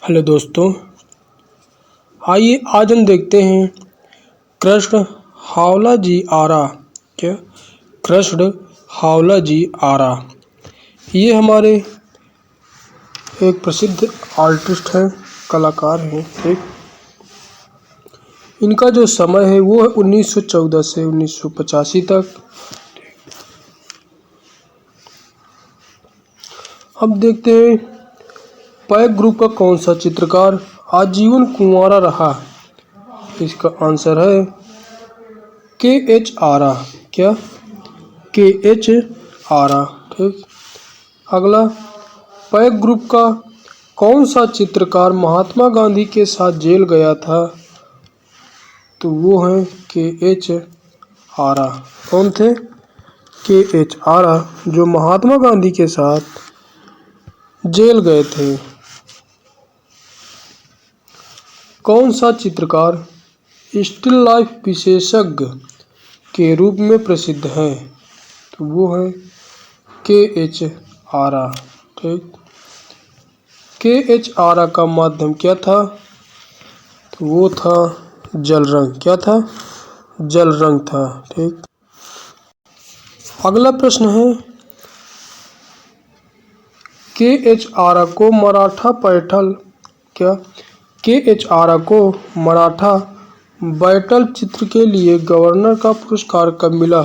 Hello दोस्तों, आइए आज हम देखते हैं कृष्ण हावला जी आरा। क्या कृष्ण हावला जी आरा ये हमारे एक प्रसिद्ध आर्टिस्ट हैं, कलाकार हैं। एक इनका जो समय है वो है 1914 से 1985 तक। अब देखते हैं पैक ग्रुप का कौन सा चित्रकार आजीवन कुंवारा रहा। इसका आंसर है के.एच. आरा। क्या के.एच. आरा। ठीक। अगला, पैक ग्रुप का कौन सा चित्रकार महात्मा गांधी के साथ जेल गया था? तो वो है के.एच. आरा। कौन थे? के.एच. आरा, जो महात्मा गांधी के साथ जेल गए थे। कौन सा चित्रकार स्टिल लाइफ विशेषज्ञ के रूप में प्रसिद्ध है? तो वो है के.एच. आरा। ठीक। के.एच. आरा का माध्यम क्या था? तो वो था जल रंग। क्या था? जल रंग था। ठीक। अगला प्रश्न है, के.एच. आरा को मराठा पैठल के.एच. आरा को मराठा बैटल चित्र के लिए गवर्नर का पुरस्कार कब मिला?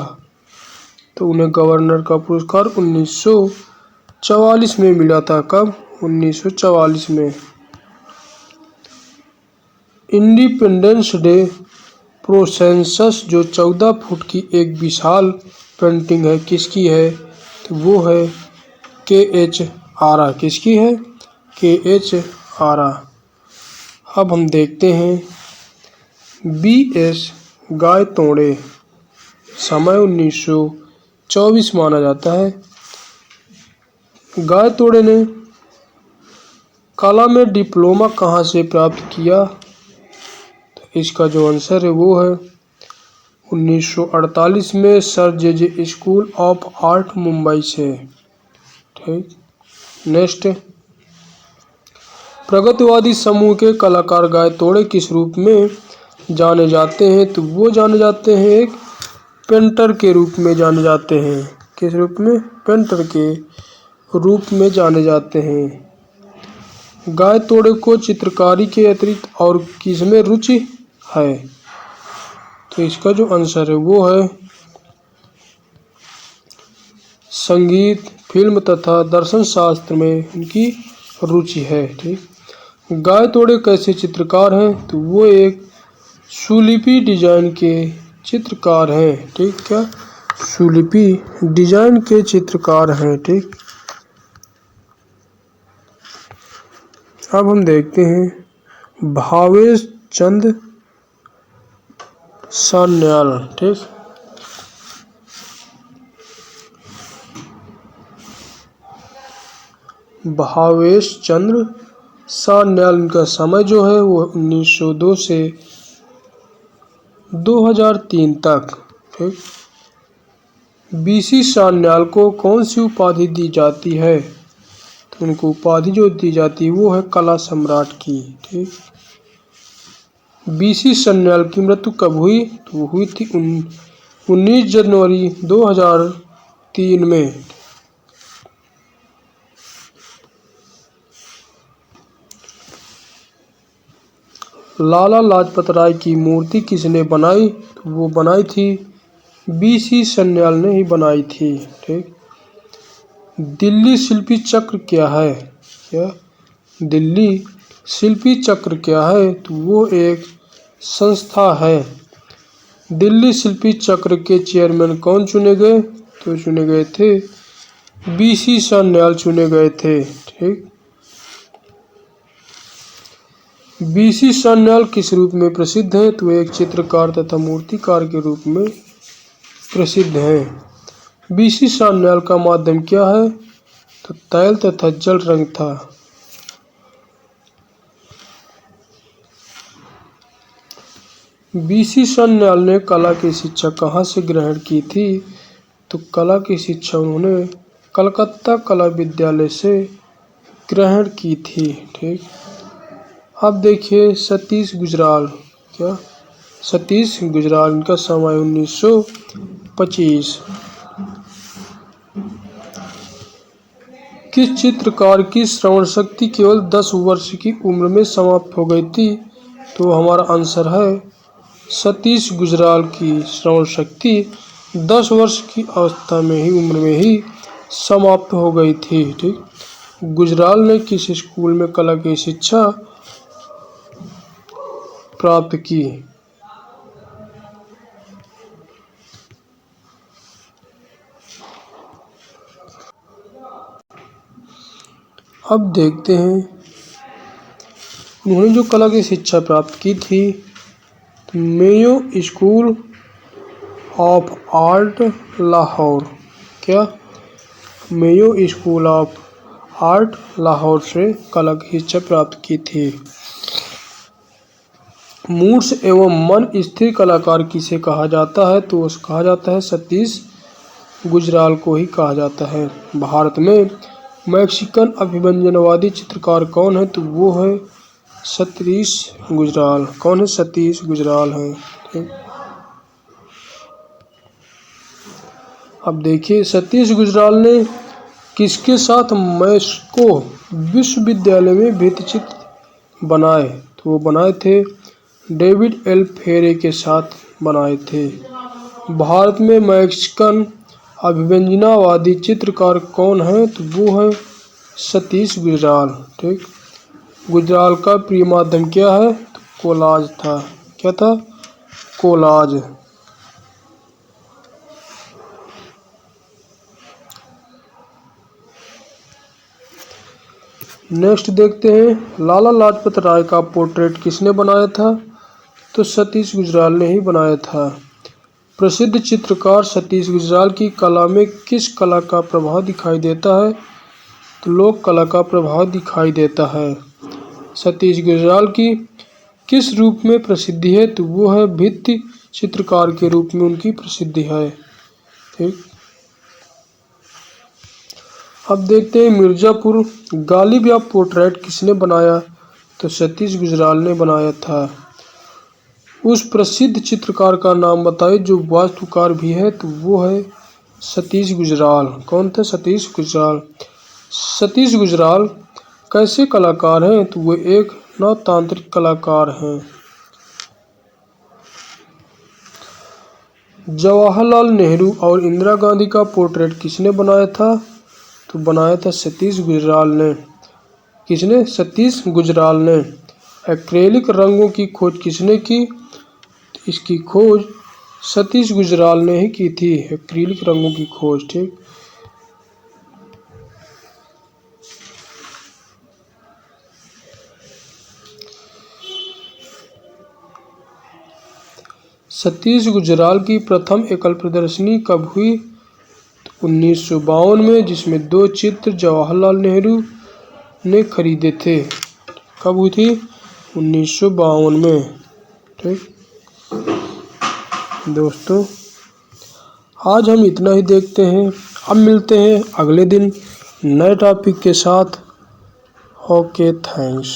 तो उन्हें गवर्नर का पुरस्कार 1944 में मिला था। कब? 1944 में। इंडिपेंडेंस डे प्रोसेंसस जो 14 फुट की एक विशाल पेंटिंग है, किसकी है? तो वो है के.एच. आरा। किसकी है? के.एच. आरा। अब हम देखते हैं बी.एस. गायतोड़े, समय 1924 माना जाता है। गायतोड़े ने कला में डिप्लोमा कहाँ से प्राप्त किया? तो इसका जो आंसर है वो है 1948 में sir J school of art Mumbai से। ठीक। नेक्स्ट, प्रगतिवादी समूह के कलाकार गायतोड़े किस रूप में जाने जाते हैं? तो वो जाने जाते हैं एक पेंटर के रूप में जाने जाते हैं। किस रूप में? पेंटर के रूप में जाने जाते हैं। गायतोड़े को चित्रकारी के अतिरिक्त और किसमें रुचि है? तो इसका जो आंसर है वो है संगीत, फिल्म तथा दर्शन शास्त्र में उनकी रुचि है। ठीक। गायतोड़े कैसे चित्रकार हैं? तो वो एक सुलिपि डिजाइन के चित्रकार हैं। ठीक। क्या? सुलिपि डिजाइन के चित्रकार हैं। ठीक। अब हम देखते हैं भावेश चंद सान्याल। ठीक। भावेश चंद्र सान्याल, इनका समय जो है वो 1902 से 2003 तक। ठीक। बी.सी. सान्याल को कौन सी उपाधि दी जाती है? तो उनको उपाधि जो दी जाती है वो है कला सम्राट की। ठीक। बी.सी. सान्याल की मृत्यु कब हुई? तो वो हुई थी 19 जनवरी 2003 में। लाला लाजपत राय की मूर्ति किसने बनाई? तो वो बनाई थी बी.सी. सान्याल ने ही बनाई थी। ठीक। दिल्ली शिल्पी चक्र क्या है? क्या दिल्ली शिल्पी चक्र क्या है? तो वो एक संस्था है। दिल्ली शिल्पी चक्र के चेयरमैन कौन चुने गए? तो चुने गए थे बी.सी. सान्याल चुने गए थे। ठीक। बी.सी. सान्याल किस रूप में प्रसिद्ध हैं? तो एक चित्रकार तथा मूर्तिकार के रूप में प्रसिद्ध हैं। बी.सी. सान्याल का माध्यम क्या है? तो तैल तथा जल रंग था। बी.सी. सान्याल ने कला की शिक्षा कहाँ से ग्रहण की थी? तो कला की शिक्षा उन्होंने कलकत्ता कला विद्यालय से ग्रहण की थी। ठीक। अब देखिए सतीश गुजराल, क्या सतीश गुजराल, इनका समय 1925। किस चित्रकार की श्रवण शक्ति केवल 10 वर्ष की उम्र में समाप्त हो गई थी? तो हमारा आंसर है सतीश गुजराल की श्रवण शक्ति 10 वर्ष की अवस्था में ही, उम्र में ही समाप्त हो गई थी। ठीक। गुजराल ने किस स्कूल में कला की शिक्षा प्राप्त की? अब देखते हैं उन्होंने जो कला की शिक्षा प्राप्त की थी, Mayo School of Art Lahore, क्या Mayo School of Art Lahore से कला की शिक्षा प्राप्त की थी। मूर्छ एवं मन स्थिर कलाकार किसे कहा जाता है? तो उसे कहा जाता है सतीश गुजराल को ही कहा जाता है। भारत में मैक्सिकन अभिव्यंजनवादी चित्रकार कौन है? तो वो है सतीश गुजराल। कौन है? सतीश गुजराल है। ठीक। अब देखिए सतीश गुजराल ने किसके साथ मैस्को विश्वविद्यालय में भित्तिचित्र बनाए? तो वो बनाए थे डेविड एल फेरे के साथ बनाए थे। भारत में मैक्सिकन अभिव्यंजनावादी चित्रकार कौन है? तो वो है सतीश गुजराल। ठीक। गुजराल का प्रिय माध्यम क्या है? तो कोलाज था। क्या था? कोलाज। नेक्स्ट देखते हैं लाला लाजपत राय का पोर्ट्रेट किसने बनाया था? तो सतीश गुजराल ने ही बनाया था। प्रसिद्ध चित्रकार सतीश गुजराल की कला में किस कला का प्रभाव दिखाई देता है? तो लोक कला का प्रभाव दिखाई देता है। सतीश गुजराल की किस रूप में प्रसिद्धि है? तो वो है भित्ति चित्रकार के रूप में उनकी प्रसिद्धि है। ठीक। अब देखते हैं मिर्जापुर गालिब या पोर्ट्रेट किसने बनाया? तो सतीश गुजराल ने बनाया था। उस प्रसिद्ध चित्रकार का नाम बताइए जो वास्तुकार भी है? तो वो है सतीश गुजराल। कौन थे? सतीश गुजराल। सतीश गुजराल कैसे कलाकार हैं? तो वो एक नवतांत्रिक कलाकार हैं। जवाहरलाल नेहरू और इंदिरा गांधी का पोर्ट्रेट किसने बनाया था? तो बनाया था सतीश गुजराल ने। किसने? सतीश गुजराल ने। एक्रेलिक रंगों की खोज किसने की? इसकी खोज सतीश गुजराल ने ही की थी, एक्रेलिक रंगों की खोज। ठीक। सतीश गुजराल की प्रथम एकल प्रदर्शनी कब हुई? 1952 में, जिसमें 2 चित्र जवाहरलाल नेहरू ने खरीदे थे। कब हुई थी? 1952 में। ठीक। दोस्तों आज हम इतना ही देखते हैं। अब मिलते हैं अगले दिन नए टॉपिक के साथ। Okay, thanks.